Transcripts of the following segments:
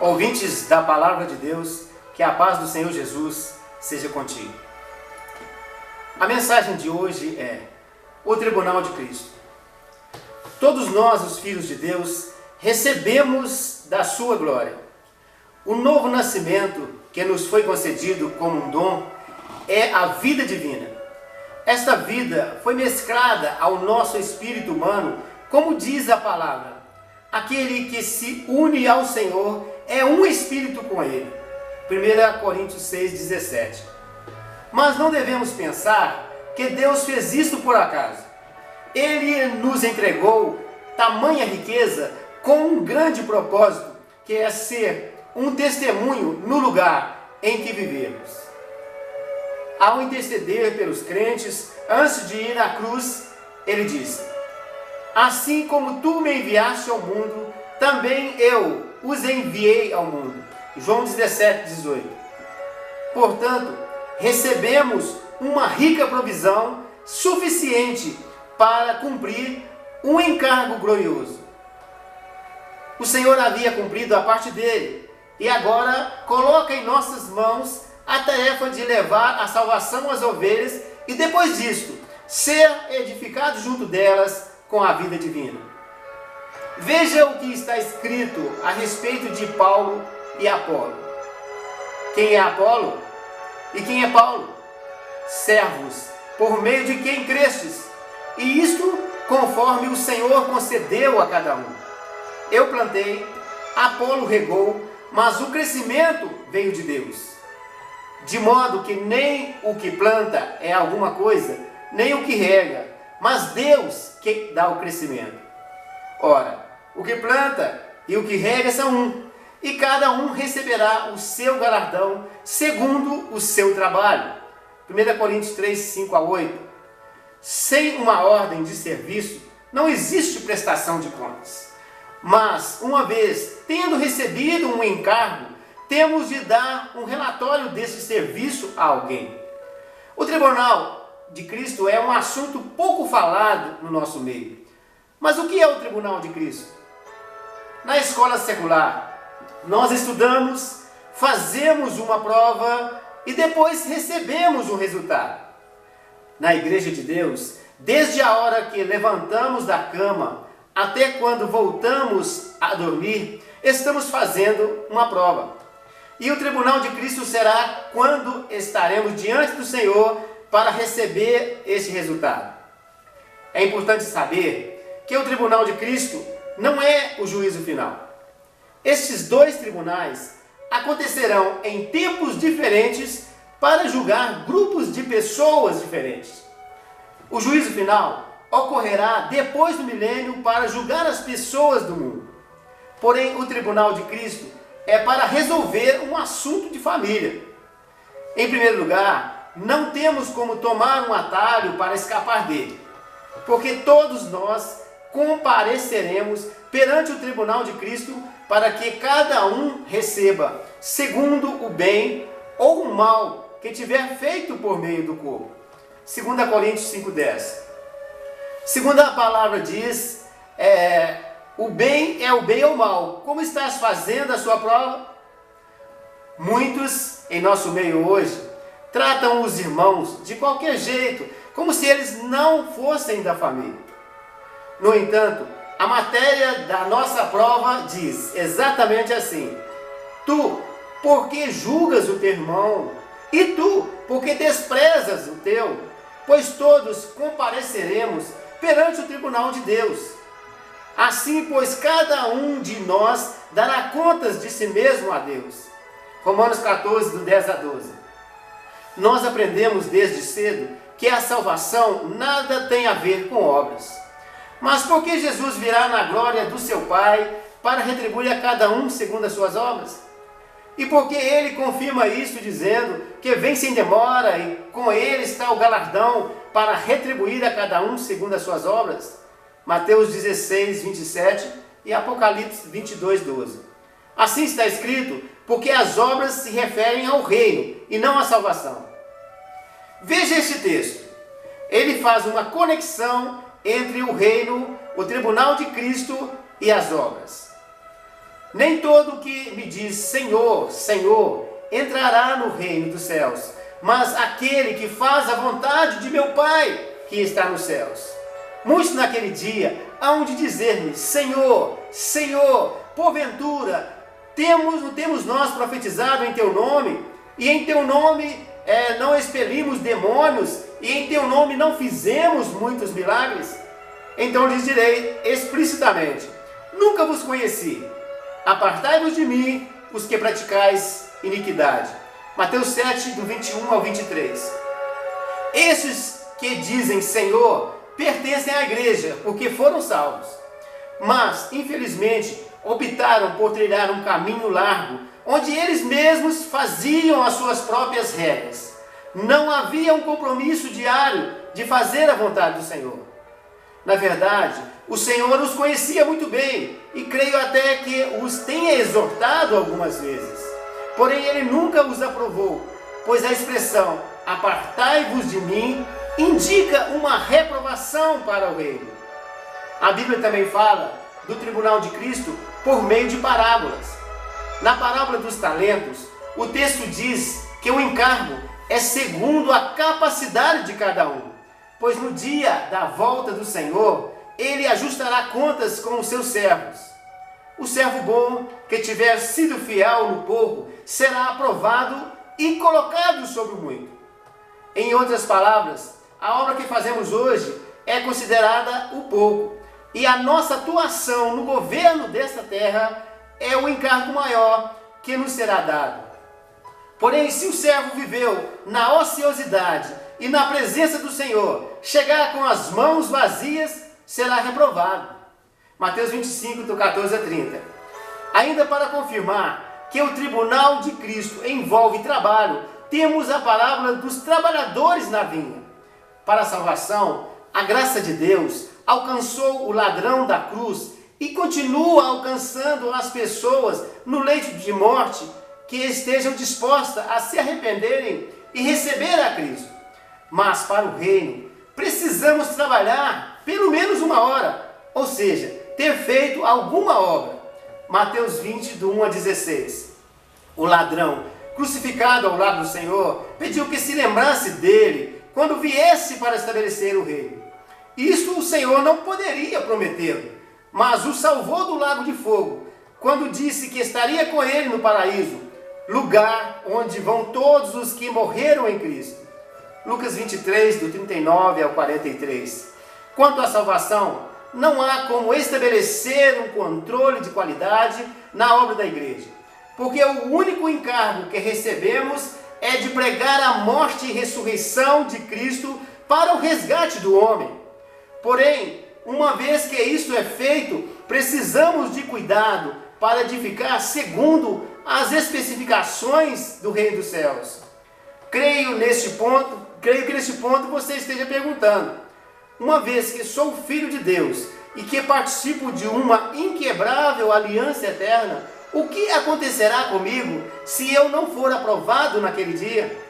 Ouvintes da Palavra de Deus, que a paz do Senhor Jesus seja contigo. A mensagem de hoje é o Tribunal de Cristo. Todos nós, os filhos de Deus, recebemos da sua glória. O novo nascimento que nos foi concedido como um dom é a vida divina. Esta vida foi mesclada ao nosso espírito humano, como diz a palavra. Aquele que se une ao Senhor é um espírito com Ele. 1 Coríntios 6,17. Mas não devemos pensar que Deus fez isso por acaso. Ele nos entregou tamanha riqueza com um grande propósito, que é ser um testemunho no lugar em que vivemos. Ao interceder pelos crentes, antes de ir à cruz, ele disse: assim como tu me enviaste ao mundo, também eu os enviei ao mundo. João 17:18. Portanto, recebemos uma rica provisão suficiente para cumprir um encargo glorioso. O Senhor havia cumprido a parte dele e agora coloca em nossas mãos a tarefa de levar a salvação às ovelhas e depois disto, ser edificado junto delas com a vida divina. Veja o que está escrito a respeito de Paulo e Apolo. Quem é Apolo e quem é Paulo? Servos, por meio de quem crestes, e isto conforme o Senhor concedeu a cada um. Eu plantei, Apolo regou, mas o crescimento veio de Deus. De modo que nem o que planta é alguma coisa, nem o que rega, mas Deus que dá o crescimento. Ora, o que planta e o que rega são um, e cada um receberá o seu galardão segundo o seu trabalho. 1 Coríntios 3, 5-8. Sem uma ordem de serviço, não existe prestação de contas. Mas, uma vez tendo recebido um encargo, temos de dar um relatório desse serviço a alguém. O Tribunal de Cristo é um assunto pouco falado no nosso meio. Mas o que é o Tribunal de Cristo? Na escola secular, nós estudamos, fazemos uma prova e depois recebemos um resultado. Na Igreja de Deus, desde a hora que levantamos da cama até quando voltamos a dormir, estamos fazendo uma prova. E o Tribunal de Cristo será quando estaremos diante do Senhor para receber esse resultado. É importante saber que o Tribunal de Cristo não é o juízo final. Estes dois tribunais acontecerão em tempos diferentes para julgar grupos de pessoas diferentes. O juízo final ocorrerá depois do milênio para julgar as pessoas do mundo. Porém, o Tribunal de Cristo é para resolver um assunto de família. Em primeiro lugar, não temos como tomar um atalho para escapar dele, porque todos nós compareceremos perante o Tribunal de Cristo para que cada um receba segundo o bem ou o mal que tiver feito por meio do corpo. 2 Coríntios 5:10. Segundo a palavra diz, o bem é o bem ou o mal. Como estás fazendo a sua prova? Muitos em nosso meio hoje tratam os irmãos de qualquer jeito, como se eles não fossem da família. No entanto, a matéria da nossa prova diz exatamente assim: tu, porque julgas o teu irmão, e tu, porque desprezas o teu, pois todos compareceremos perante o tribunal de Deus. Assim, pois, cada um de nós dará contas de si mesmo a Deus. Romanos 14, do 10-12. Nós aprendemos desde cedo que a salvação nada tem a ver com obras. Mas por que Jesus virá na glória do seu Pai para retribuir a cada um segundo as suas obras? E porque ele confirma isso dizendo que vem sem demora e com ele está o galardão para retribuir a cada um segundo as suas obras? Mateus 16, 27 e Apocalipse 22, 12. Assim está escrito, porque as obras se referem ao reino e não à salvação. Veja este texto. Ele faz uma conexão entre o reino, o tribunal de Cristo e as obras. Nem todo que me diz Senhor, Senhor, entrará no reino dos céus, mas aquele que faz a vontade de meu Pai que está nos céus. Muitos naquele dia hão de dizer-me, Senhor, Senhor, porventura, temos nós profetizado em Teu nome, e em Teu nome não expelimos demônios, e em Teu nome não fizemos muitos milagres? Então lhes direi explicitamente, nunca vos conheci, apartai-vos de mim, os que praticais iniquidade. Mateus 7, do 21 ao 23. Esses que dizem Senhor, pertencem à igreja, porque foram salvos. Mas, infelizmente, optaram por trilhar um caminho largo, onde eles mesmos faziam as suas próprias regras. Não havia um compromisso diário de fazer a vontade do Senhor. Na verdade, o Senhor os conhecia muito bem, e creio até que os tenha exortado algumas vezes. Porém, Ele nunca os aprovou, pois a expressão apartai-vos de mim indica uma reprovação para o reino. A Bíblia também fala do tribunal de Cristo por meio de parábolas. Na parábola dos talentos, o texto diz que o encargo é segundo a capacidade de cada um, pois no dia da volta do Senhor, Ele ajustará contas com os seus servos. O servo bom, que tiver sido fiel no pouco, será aprovado e colocado sobre o muito. Em outras palavras, a obra que fazemos hoje é considerada o pouco, e a nossa atuação no governo desta terra é o encargo maior que nos será dado. Porém, se o servo viveu na ociosidade e na presença do Senhor, chegar com as mãos vazias, será reprovado. Mateus 25, do 14 a 30. Ainda para confirmar que o tribunal de Cristo envolve trabalho, temos a parábola dos trabalhadores na vinha. Para a salvação, a graça de Deus alcançou o ladrão da cruz e continua alcançando as pessoas no leito de morte que estejam dispostas a se arrependerem e receber a Cristo. Mas para o reino, precisamos trabalhar pelo menos 1 hora, ou seja, ter feito alguma obra. Mateus 20, do 1 a 16. O ladrão, crucificado ao lado do Senhor, pediu que se lembrasse dele quando viesse para estabelecer o reino. Isso o Senhor não poderia prometê-lo, mas o salvou do lago de fogo, quando disse que estaria com ele no paraíso, lugar onde vão todos os que morreram em Cristo. Lucas 23, do 39 ao 43. Quanto à salvação, não há como estabelecer um controle de qualidade na obra da igreja, porque o único encargo que recebemos é de pregar a morte e ressurreição de Cristo para o resgate do homem. Porém, uma vez que isso é feito, precisamos de cuidado para edificar segundo as especificações do Reino dos Céus. Creio que neste ponto você esteja perguntando, uma vez que sou filho de Deus e que participo de uma inquebrável aliança eterna, o que acontecerá comigo se eu não for aprovado naquele dia?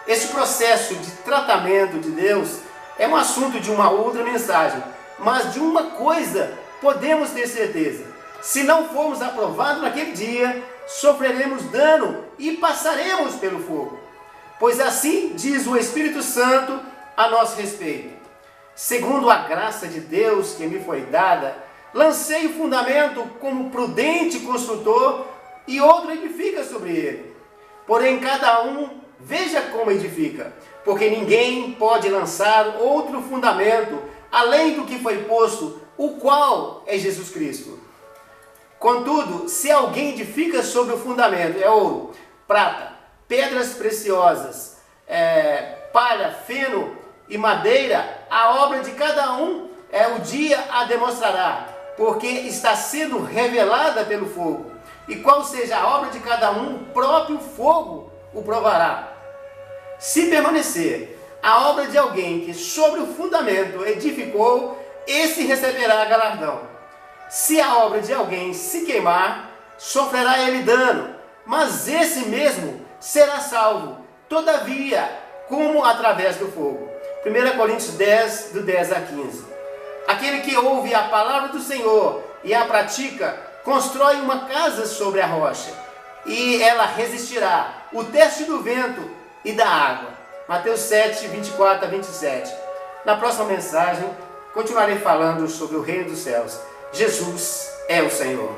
Esse processo de tratamento de Deus é um assunto de uma outra mensagem, mas de uma coisa podemos ter certeza: se não formos aprovados naquele dia, sofreremos dano e passaremos pelo fogo. Pois assim diz o Espírito Santo a nosso respeito. Segundo a graça de Deus que me foi dada, lancei o fundamento como prudente construtor e outro edifica sobre ele. Porém, cada um veja como edifica, porque ninguém pode lançar outro fundamento além do que foi posto, o qual é Jesus Cristo. Contudo, se alguém edifica sobre o fundamento, é ouro, prata, pedras preciosas, palha, feno e madeira, a obra de cada um o dia a demonstrará, porque está sendo revelada pelo fogo. E qual seja a obra de cada um, o próprio fogo o provará. Se permanecer a obra de alguém que sobre o fundamento edificou, esse receberá galardão. Se a obra de alguém se queimar, sofrerá ele dano, mas esse mesmo será salvo, todavia, como através do fogo. 1 Coríntios 10, do 10 a 15. Aquele que ouve a palavra do Senhor e a pratica, constrói uma casa sobre a rocha e ela resistirá o teste do vento e da água. Mateus 7, 24 a 27. Na próxima mensagem, continuarei falando sobre o reino dos céus. Jesus é o Senhor.